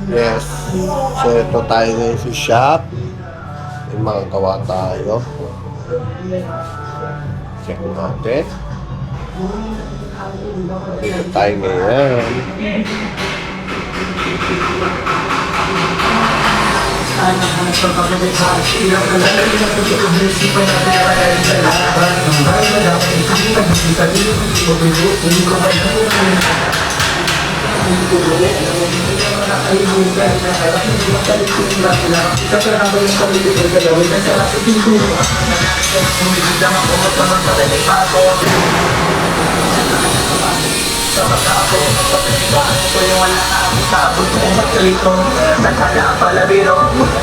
Yes. So, ito tayo ngayon sa shop. May mga gawa tayo. Check natin. Dito tayo ngayon.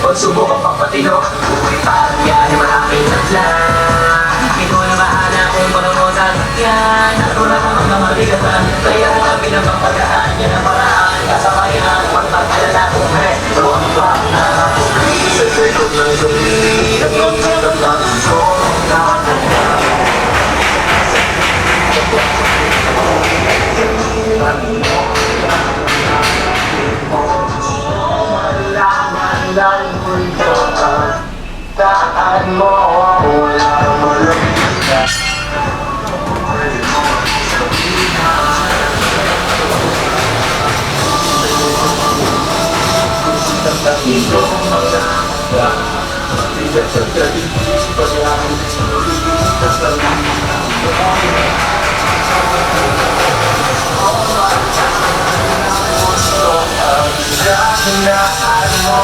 Pagsubok ang papatino, buhay parang yan ay maraming naglang. Ikaw na bahala kung panunod ang sakyan. Naroon ang mga mabigatan, kaya mga pinapagpagaan. Yan ang paraan, kasabayan, pagpagkalala kung resto ang pangako. Sa likod ng gabi, nagtatatan ko malaman lang mundo daan mo walang malamig. Ito ang mga matigas sa gabi paglalang sa dahan mo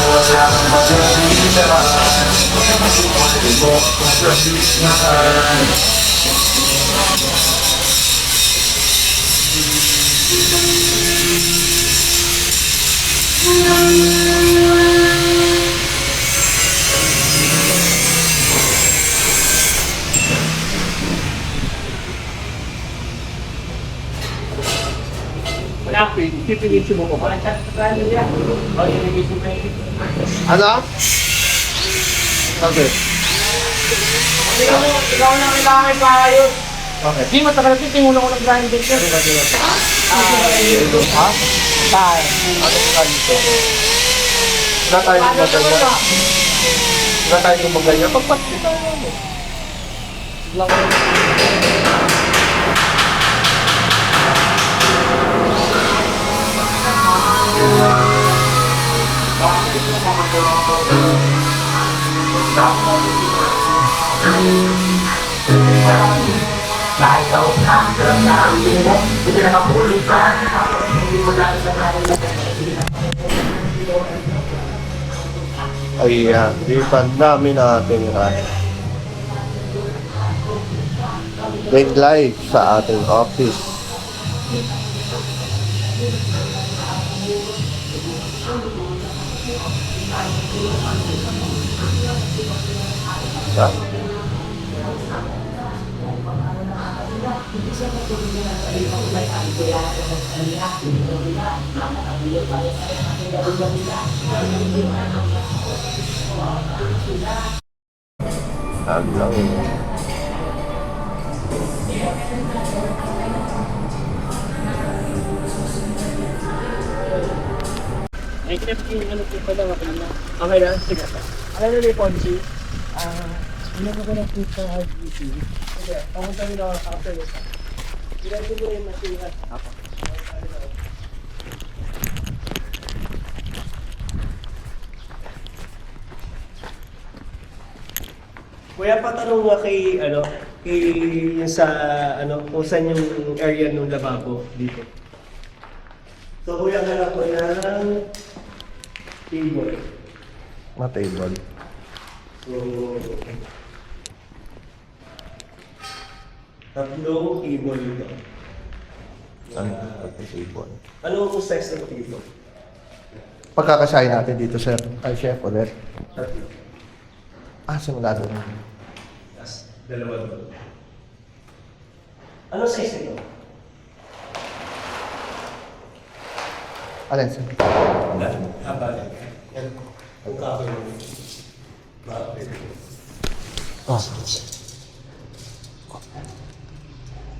walang malamig. Pipilitin mo ko ba? Ano? Okay. Ikaw na kailangan tayo. Okay. Di matagal titingulong ko ng grinding ka. Ha? Tayo. Ano ka dito? Wala tayo gumagaya. Wala tayo gumagaya. Pagpati tayo mo. Kahit ako hanggang namin mo, hindi na kapulog ka. Hindi mo lang sa Ayan, lipat namin natin big light sa ating office. Ah. Lang. Ay, chef, yung ano po pala, okay na. Okay na? Sige. Alam na yung Ponchi? Ano ko na po sa RGC? Sige, pamunta nyo na after this. Ilan ko yung masihat? Apo. Kuya, patanong nga kay, kay yung sa, kung saan yung area ng lababo dito. So, kuya, hanap ko ng table. Na table. So, tatlong table ito. Ano table? Anong size ng table? Pagkakasahin natin dito, sir. Ay, chef, ulit. Tatlo. Simula doon. Tapos, dalawa doon. Anong size ito? Alin, sir? Haba. Kung kape mo. Bakit? Oh.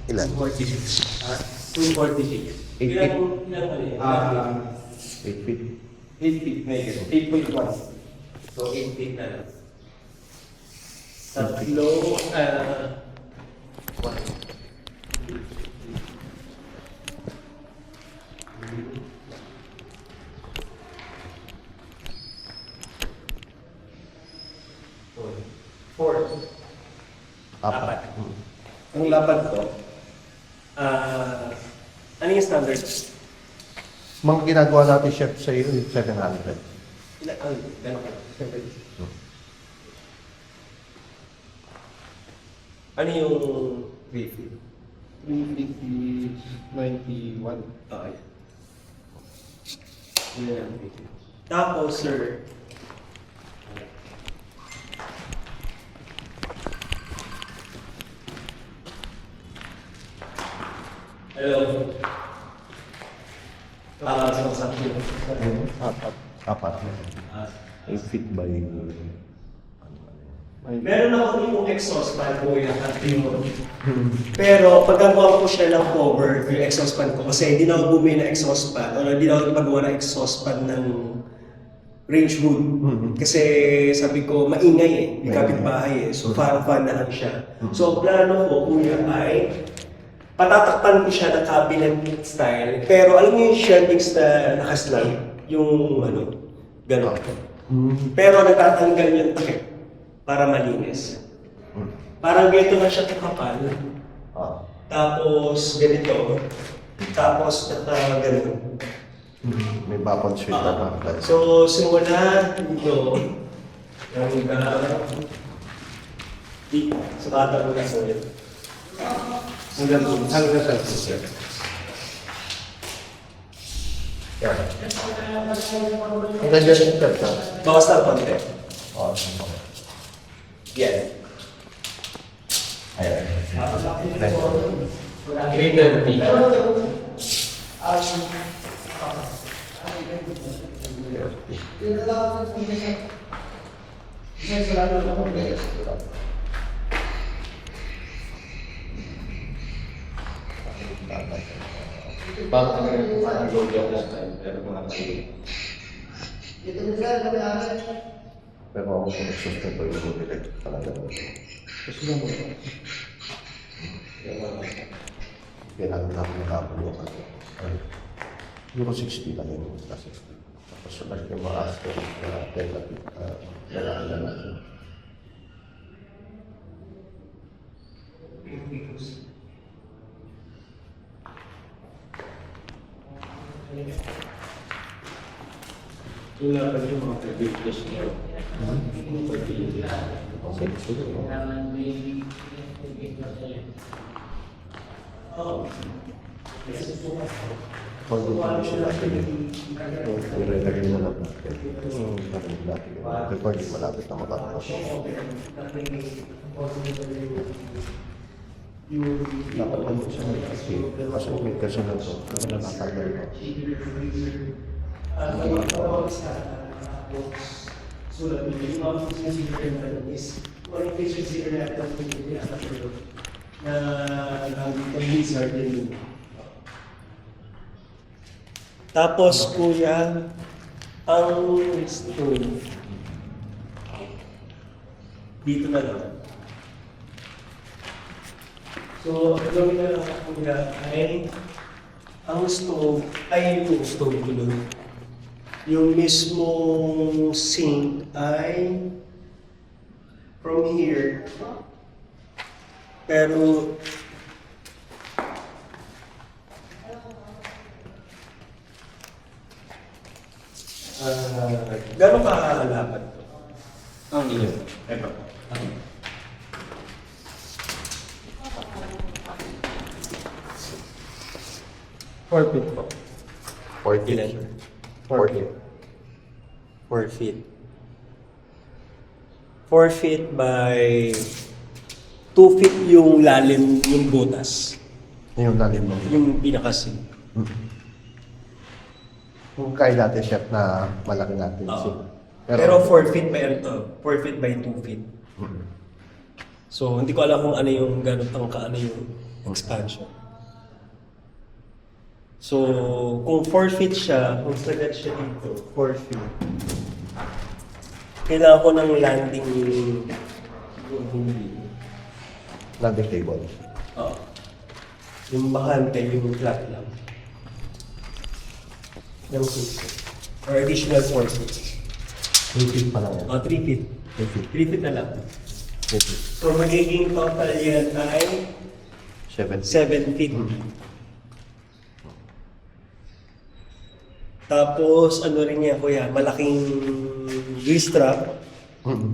Ilan? 246. 246. Ilan ano yan? 8 feet. 8 feet, may 8.1. So 8 feet na lang. Tatlo, 1. Four. Apat. Ang lapad ko, ano yung standard? Mga ginagawa natin, chef, sa iyo, 700. Gano'n ka? Ano yung 350? 91. Okay. Yun lang. Tapos, sir, hello. Sa Apat. Apat. 8 feet by... meron ako yung exhaust fan ko yung pero pagkagawa ko siya ng cover yung exhaust fan ko kasi hindi na ako bumili ng exhaust fan o hindi na ako ipagawa ng exhaust fan ng range hood. Kasi sabi ko maingay yung kapitbahay so parang fan na lang siya. So ang plano ko kuya ay patatakpan ko siya ng cabinet style pero alam mo yung shelvings na nakaslang yung ano gano'n. Pero natatanggal yung takip para malinis. Parang ganito na siya kakapal. Tapos ganito. Tapos ganito. May bubble sheet na pa. So simula dito. Dito. Sa bata ko na ulit. Hanggang sa sir. Ang ganda rin ka. Bawas na konti. Yan. Ayan. Greater P. Parang gold yung pero mga mali. Pero ako kung susunod ko yung bumili talaga. Gusto mo mo? Kailangan na ako nakapulukan. Euro 60 lang yun. Kasi tapos sunod yung mga aspect na tentative kailangan na natin. Wala pa yung mga pag-business niyo. Pag definition natin yun, nilagay mo lang natin. Narinig natin yun. Recording malapit na matapos. Dapat ano siya kasi may kasi na ito, kasi nakatagal mo. Sulat nito, yung mga physical is orientation zero na pag-wizard din. Tapos kuya, ang stone dito na lang. So, ang gawin na lang kuya ay ang stove ay yung stove ko doon. Yung mismong sink ay from here. Pero gano'n kakalapat to? Ang iyo. Ito. Four feet po. 40. Ilan? 40. 4 feet. 4 feet by 2 feet yung lalim, yung butas. Yung lalim mo. Yung pinakasin. Kung kaya natin chef na malaki natin. Pero 4 feet by ano to? 4 feet by 2 feet. So, hindi ko alam kung ano yung gano'n ano yung expansion. So, kung 4 feet siya, kung sagad siya dito, 4 feet, kailangan ko ng landing Landing table. Oo. Yung bakante, yung flat lang. Yung 6 feet. Or additional 4 feet. 3 feet pa lang yan. 3 feet. 3 feet. 3 feet na lang. 3 feet. So, magiging total yan ay 7 feet. 7 feet. Tapos, ano rin yan, kuya, malaking wrist strap. Mm-hmm.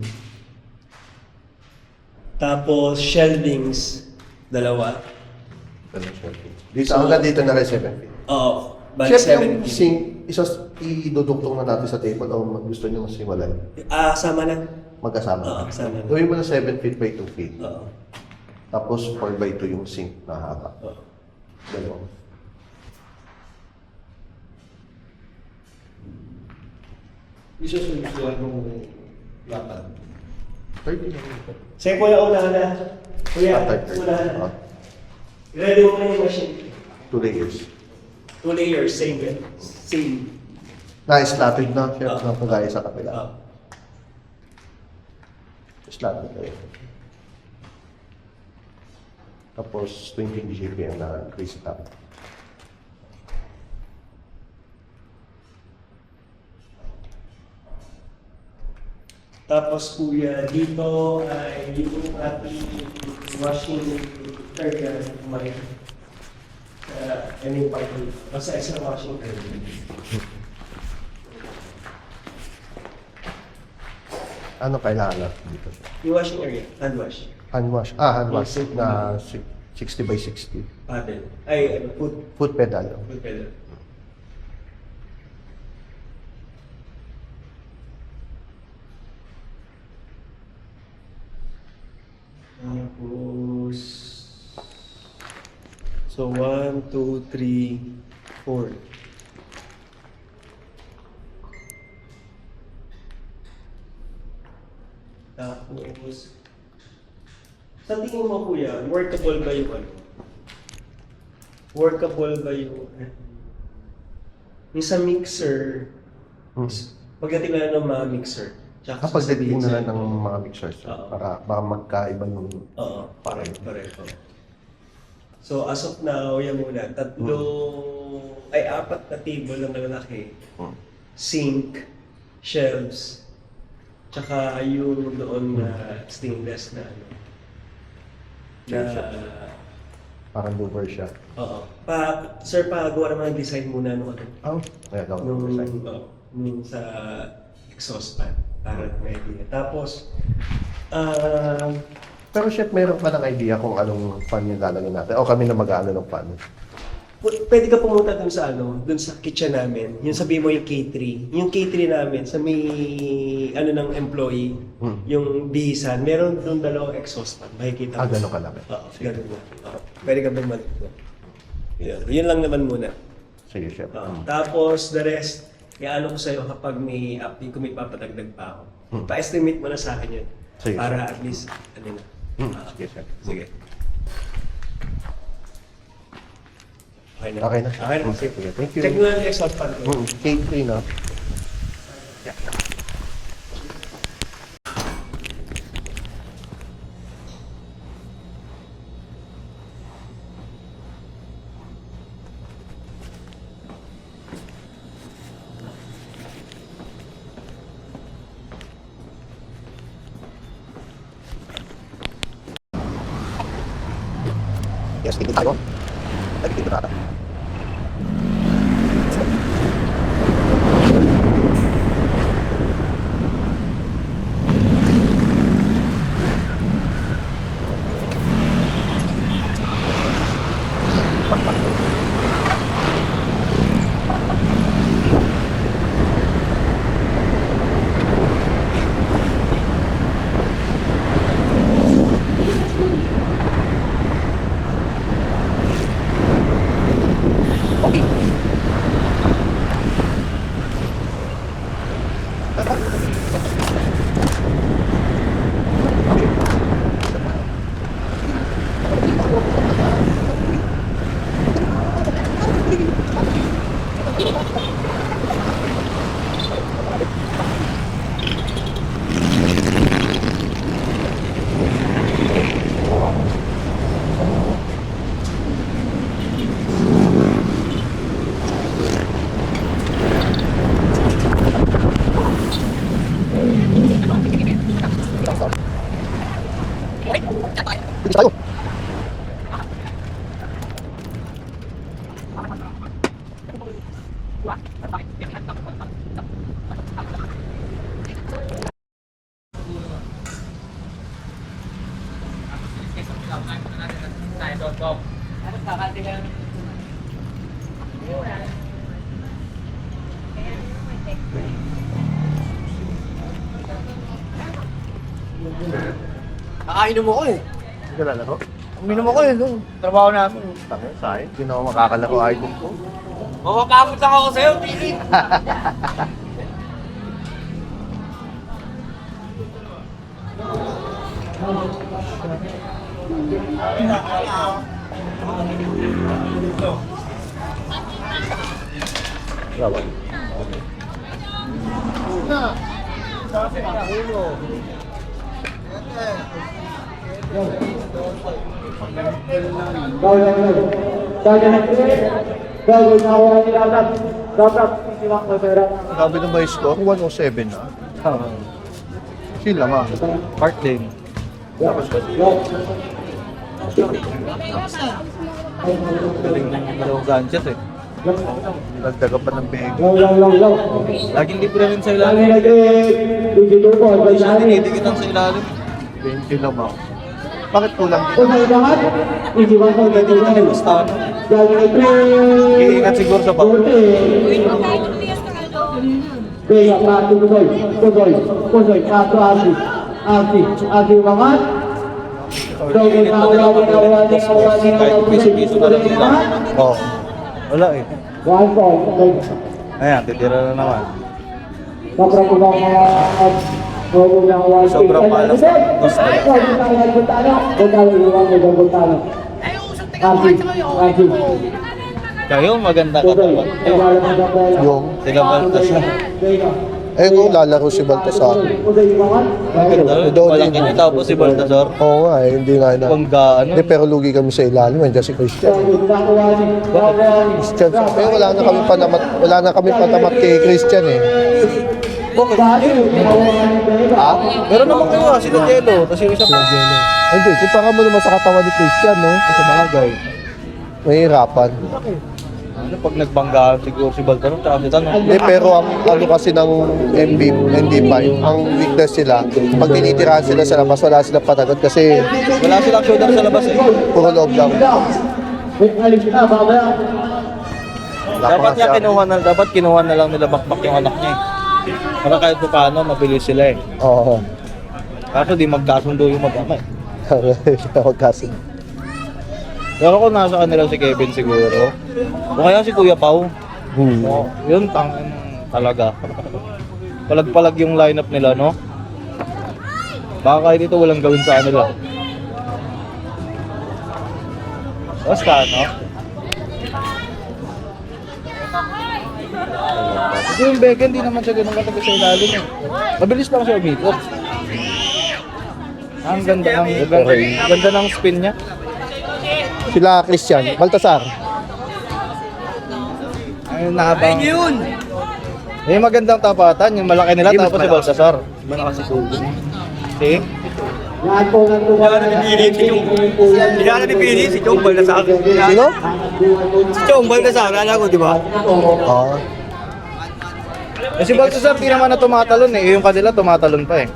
Tapos, shelvings, dalawa. Ganun siya. Dito, hanggang dito na rin 7 feet. Oo, bali Siyempre, 7 yung feet. sink, idudugtong na natin sa table o gusto nyo mas hiwalay? Sama na. Magkasama. Oo, kasama na. Gawin mo na 7 feet by 2 feet. Oo. Tapos 4 by 2 yung sink na haba. Oo. Dalawa. Isusunod mo lapad. 30 lang ito. Sige, kuya, unahan na. Kuya, Ah, 30. unahan na. Ah, Ready mo na yung machine. 2 layers. 2 layers, same. Same. Na-slatted na siya Ah. na kagaya sa kapila. Oo. Slatted na yun. Tapos 20 GPM na increase top. Tapos kuya, dito ay yung ating washing area may any part dito. Basta isang washing area. Ano kailangan natin dito? Yung washing area, hand wash. Hand wash. Hand wash Yes. na 60 by 60. Paddle. Ay, foot. Foot pedal. Foot pedal. Tapos... So, 1, 2, 3, 4. Tapos... Sa tingin mo, kuya, workable ba yung ano? Workable ba yung... Yung sa mixer, pagdating na ng mga mixer, tsaka Kapag sasabihin dating na lang sa'yo, ng mga mixers, Oo. para baka magkaiba yung Oo, pareho. pareho. So as of now, yan muna, ay 4 na table na malalaki, sink, shelves, tsaka yung doon na stainless na ano. Na, Parang louver siya. oo. Sir, pagawa naman ng design muna nung ano, Oh, kaya daw. nung sa exhaust fan, para may idea. Tapos, Pero chef, meron pa ng idea kung anong fan yung lalagyan natin? O kami na mag-aano ng fan? pwede ka pumunta dun sa dun sa kitchen namin. Yung sabi mo yung K3. Yung K3 namin sa may ng employee, yung bihisan, meron dun 2 exhaust fan. Makikita mo. Gano'n kalaki. Oo, ganun na. Oo. Pwede ka bumalik doon. Yun lang naman muna. Sige, chef. Tapos the rest, kaya ko sa'yo kapag may update, kung may papadagdag pa ako. Pa-estimate mo na sa akin yun. Sige, Para at least, na. Sige, chef. Sige. Okay na. Okay na. Okay na. Sige, thank you. Check mo na yung exhaust fan ko. K3 na. Yes, tingin tayo. Lagi tingin tayo. Nakainom ako eh. Hindi ka lalaro? Uminom ako eh. Nung trabaho namin. Tangin, sayang. Hindi na ako makakalaro idol ko. Mapapagod lang ako sa'yo, Pili. Bravo. Sabi ng may score, 107 na. Sila nga. Part din. Galing ng dalawang ganchas eh. Nagdaga pa ng beg. Laging libre rin sa ilalim. Hindi siya dinidikitan sa ilalim. 20 naman. Bakit kulang dito? Basta ano. Iingat siguro sa pao. Kahit piso-piso na lang nila. Oo. Wala eh. Ayan, titira na naman. Sobrang malas na. Gusto kayo, maganda ka pa ba? Yung, Sila Baltasar. eh kung lalaro si Baltasar. Maganda rin. Doon Malaki din. niya tapos si Baltasar. Oo nga eh, hindi nga na. Kung gaano. Hindi, pero lugi kami sa ilalim. Nandiyan si Christian. Christian. Pero wala na kami patamat kay Christian eh. Bakit? Ha? Meron naman kayo, sila Jello. Tapos yung isa pa. Hindi, kumpara mo naman sa katawan ni Christian, no? Sa bagay. Mahirapan. Ano pag nagbanggaan siguro si Baltasar tsaka si Tanong. Eh, pero ang ano kasi ng MD5, ang weakness sila, pag tinitirahan sila sa labas, wala silang patagot kasi Wala silang shoulder sa labas eh. puro loob lang. Dapat niya kinuha na lang nila bakbak yung anak niya eh. Para kahit pa paano, mabilis sila eh. Oo. Kaso di magkasundo yung mag-ama eh. Magkasin. Pero kung nasa kanila si Kevin siguro, o kaya si Kuya Pao, oh, yun tangin talaga. Palag-palag yung lineup nila, no? Baka kahit ito walang gawin sa kanila. Basta, no? Kasi yung Becca, hindi naman siya ganun katagal sa ilalim eh. Mabilis lang siya umikot. Ang ganda ng spin niya. Sila Christian, Baltasar. Ayun na habang... yun! Yung magandang tapatan, yung malaki nila tapos si Baltasar. Iba na kasi sugo. See? Hindi na napili si Chong Baltasar. Sino? Si Chong Baltasar, alam ko, di ba? Oo. Eh si Baltasar di naman na tumatalon eh. Yung kanila tumatalon pa eh.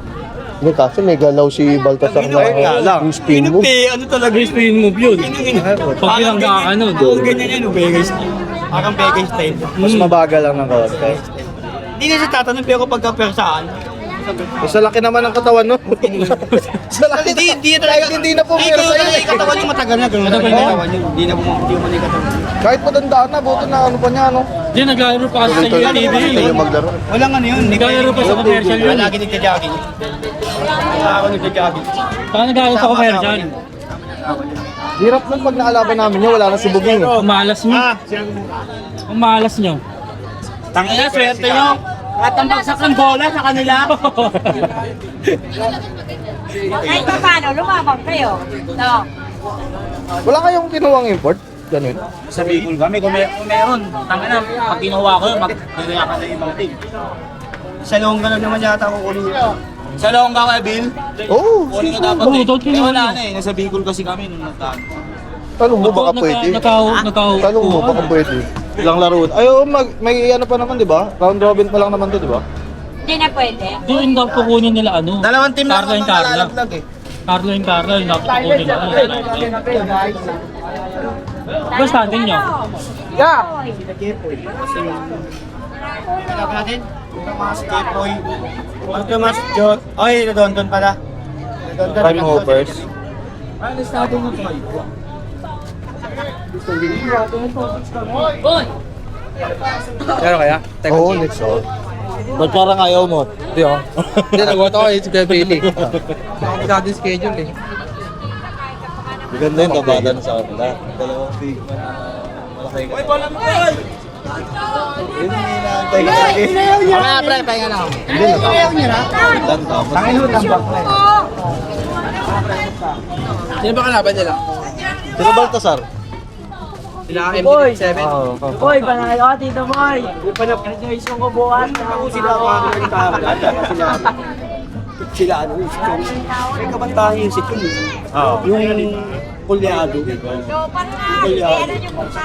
Hindi kasi may galaw si Baltasar Ayun nga lang. yung spin move. Ano talaga yung spin move yun? Pag pinanggaan ano, doon. Ganyan yun, Vega style. Parang Vega style. Mas mabagal lang ng konti. Hindi na siya tatanong pero pagka-persaan. Isa laki naman ang katawan no? Sa laki Hindi talaga. hindi na po Ay, meron ganun sa'yo talaga yung katawan niya matagal na. Ganun talaga yung katawan niya. Hindi na mo yung katawan. Kahit matandaan na, buto na ano pa niya no? Hindi, naglalaro pa kasi sa Ito UATV ito yung maglaro. Walang ano yun. Naglalaro pa sa commercial yun. Lagi nagja-jogging. Wala ako nagja-jogging. Saka naglalaro sa commercial. Hirap nun pag naalaban namin niya, wala na si Buging eh. Umalas nyo. Umalas nyo. Tangina, swerte nyo. At ang bagsak ng bola sa kanila. Kahit pa paano, lumabang kayo. No. Wala kayong kinuwang import? Ganun. Sa Bicol kami, kung meron. Tangina, pag ginawa ko yun, magkakayakan na yung mga team. Sa Longga lang naman yata ako kunin yun. Sa Longga ka, Bill? Oo. Kunin ko dapat Oo, eh. dapat kinuha Wala niyo. na eh, nasa Bicol kasi kami nung nagtaan. Tanong mo baka pwede. Nakaw. Tanong mo baka pwede. Ilang laro. Ayo, may ano pa naman, di ba? Round robin pa lang naman to, di ba? Hindi na pwede. Doon daw kukunin nila ano. Dalawang team lang Carlo ang and Carlo. malalaglag eh. Carlo and Carlo yung dapat kukunin nila. Basta din nyo. Prime hoppers. Pero kaya? Oo, next all. Ba't parang ayaw mo? Hindi ako. Hindi, nag-auto ko si Kuya Billy. Hindi ka din schedule eh. Maganda yung kabadan sa kanila. Dalawang big man na malaki ka. Uy, bola mo! Yun yung inaantay ka lagi. Mamaya pre, pahinga na ako. Hindi na. Tangin ho, tambak na eh. Sino ba kalaban nila? Sino Baltasar? Sila MD7. Oo. Boy, panalo ka, Tito Boy. Rejoice yung kubuhat. Sila sila ano yung si Chong. May kabantahan yung si Chong. Yung kulyado. So, parang ano yung mukha?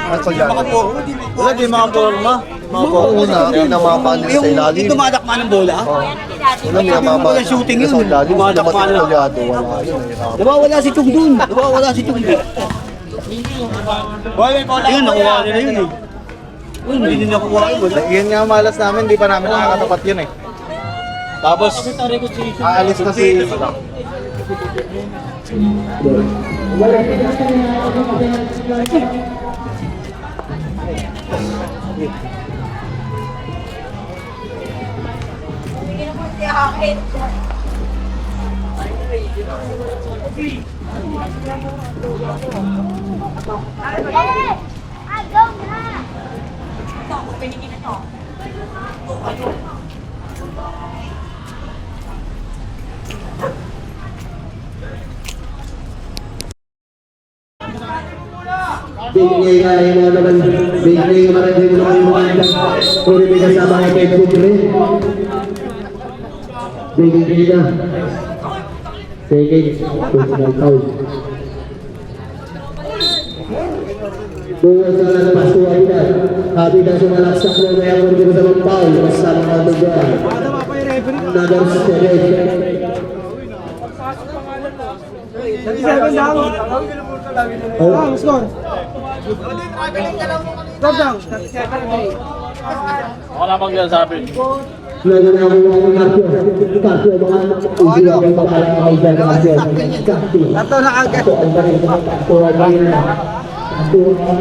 Wala, di mga forma. Mga Oo, una, pinamapa nila sa ilalim. Yung tumadakma ng bola. Wala, pinamapa Wala shooting yun. sa ilalim. Tumadakma Lumaki na. ng kalyado, wala yun. Nawawala si Chong dun. Nawawala si Chong dun. Yun, nakuha nila yun eh. Yun, hindi nakuha yun. Yan nga malas namin, di pa namin nakakatapat yun eh. Tapos, aalis na si... Bigay nga yung mga naman, bigay nga maraming mo naman yung mga anak, kung may kasama nga kayo kubre. Bigay nga. Sige, personal foul. Buwan sa lang pasuwa nila, habit ang sumalaksak na may ako rin sa mga foul, kasama nga ito dyan. Another straight. Oh, score. Wala pang sabi. Lagi na ako mga kapyo. Kapyo mga ulo ang pangalan ay dyan kapyo. Kapyo. Ito na agad. Kapyo ang bakit mga kapyo ang bakit na. Kapyo ang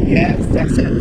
Yes, that's it.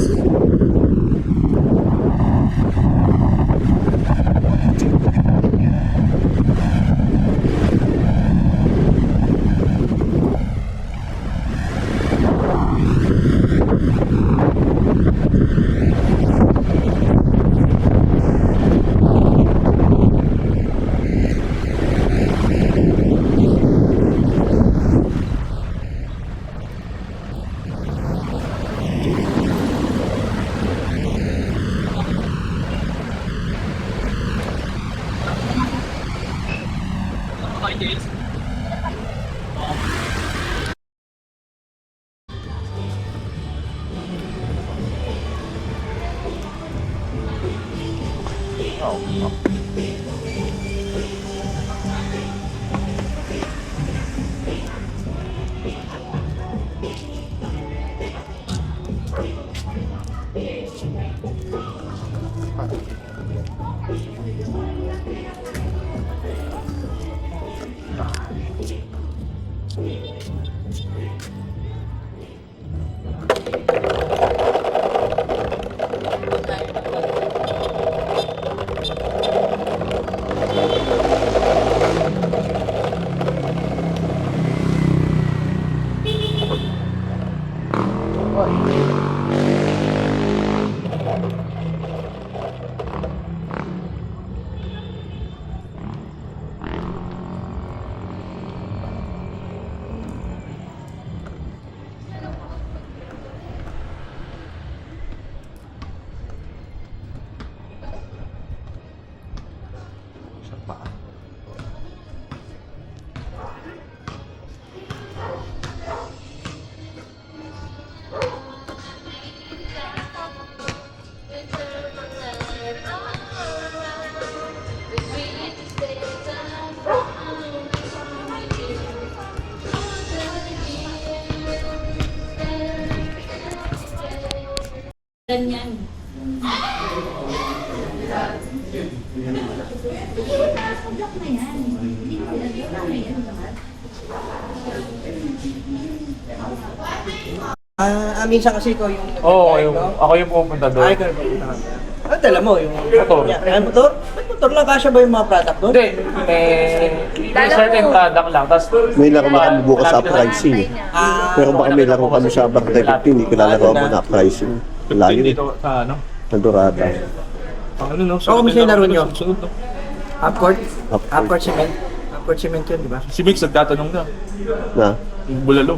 paa. Ganyan. Minsan kasi ko yung... Oo, ako yung pupunta doon. Ay, ganun ba? Ano dala mo? Yung Motor. Ay, motor? Ba't motor lang? Kasya ba yung mga product doon? Hindi, may certain product lang. Tapos, May laro na kami bukas sa pricing. Pero baka may laro kami sa Barangay 15, hindi ko lalaro mo na pricing. Layo dito sa ano? sa Dorada. Ang ano no? Oo, kung sino laro nyo? Sunod no? Half-court? Half-court. Half-court cement? Half-court cement yun, di ba? Si Mix nagtatanong na. Na? Yung bulalo.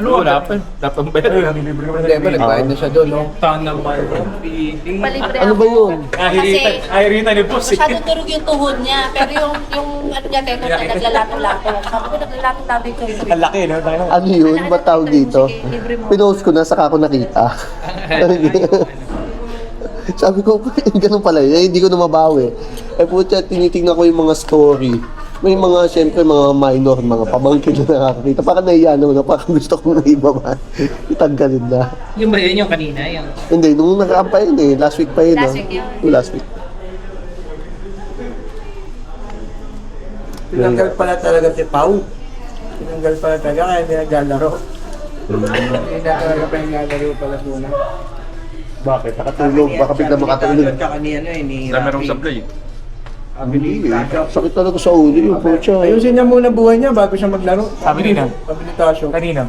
Ano wala pa? Dapat ba yan? Libre ka ba? Hindi ba, nagbayad na siya doon, no? Tanang naman. Feeling. Palibre Ano ba yun? Ay, Rita ni Boss. Masyado durog yung tuhod niya. Pero yung ano niya, kaya kung naglalatong-latong. Sabi ko, naglalatong-latong ito. Ang laki, no? Ano yun? Ba't tawag dito? Libre mo. Pinost ko na, saka ako nakita. Sabi ko, ganun pala yun. Eh, hindi ko na mabawi. Eh putya, tinitingnan ko yung mga story. May mga, siyempre, mga minor, mga pabangkin na nakakita. Parang nahiya naman na, parang gusto kong naibaba. Itanggalin na. Yung ba yun yung kanina? Yung... Hindi, nung nakaraan pa yun eh. Last week pa yun. Last week yun. Yung last week. Tinanggal pala talaga si Pau. Tinanggal pala talaga kaya hindi naglalaro. Hindi na talaga pa naglalaro pala muna. Bakit? Nakatulog. Baka bigla makatulog. Tsaka ni ano eh, ni Dami rong Rafi. supply. Hindi eh. Sakit talaga sa ulo yung putya. Ayusin niya muna buhay niya bago siya maglaro. Sabi nila. Sabi ni Tasyo. Kanina.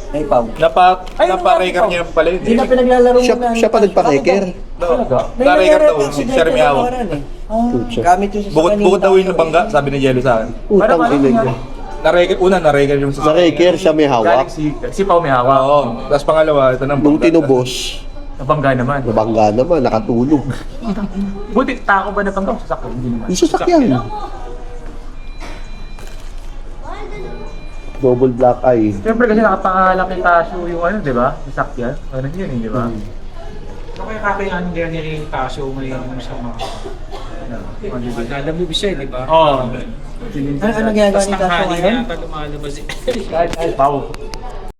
Ay, Pau. Napa-record niya pala yun. Hindi na pinaglalaro muna. Siya pa nagpa-reker. Na-record daw si Sir Miao. Putya. Gamit yung sa Bukod daw yung nabangga, sabi ni Jello sa akin. Utang ina niya. Na-record yung Sa reker siya may hawak. Si Pao may hawak. Oo. Tapos pangalawa, ito nang Nung tinubos, nabangga naman. nabangga naman, nakatulog. Buti, tako ba nabangga o sasakyan? Hindi naman. Yung sasakyan. Double black eye. Siyempre kasi nakapangalan kay Tasyo yung ano, di ba? Sasakyan. Ano yun, di ba? Ano kaya kakayanin din ni Tasyo ngayon sa mga... Naglalamove siya, di ba? Oo. Ano ginagawa ni Tasyo ngayon? Lumalabas eh. Kahit Pao.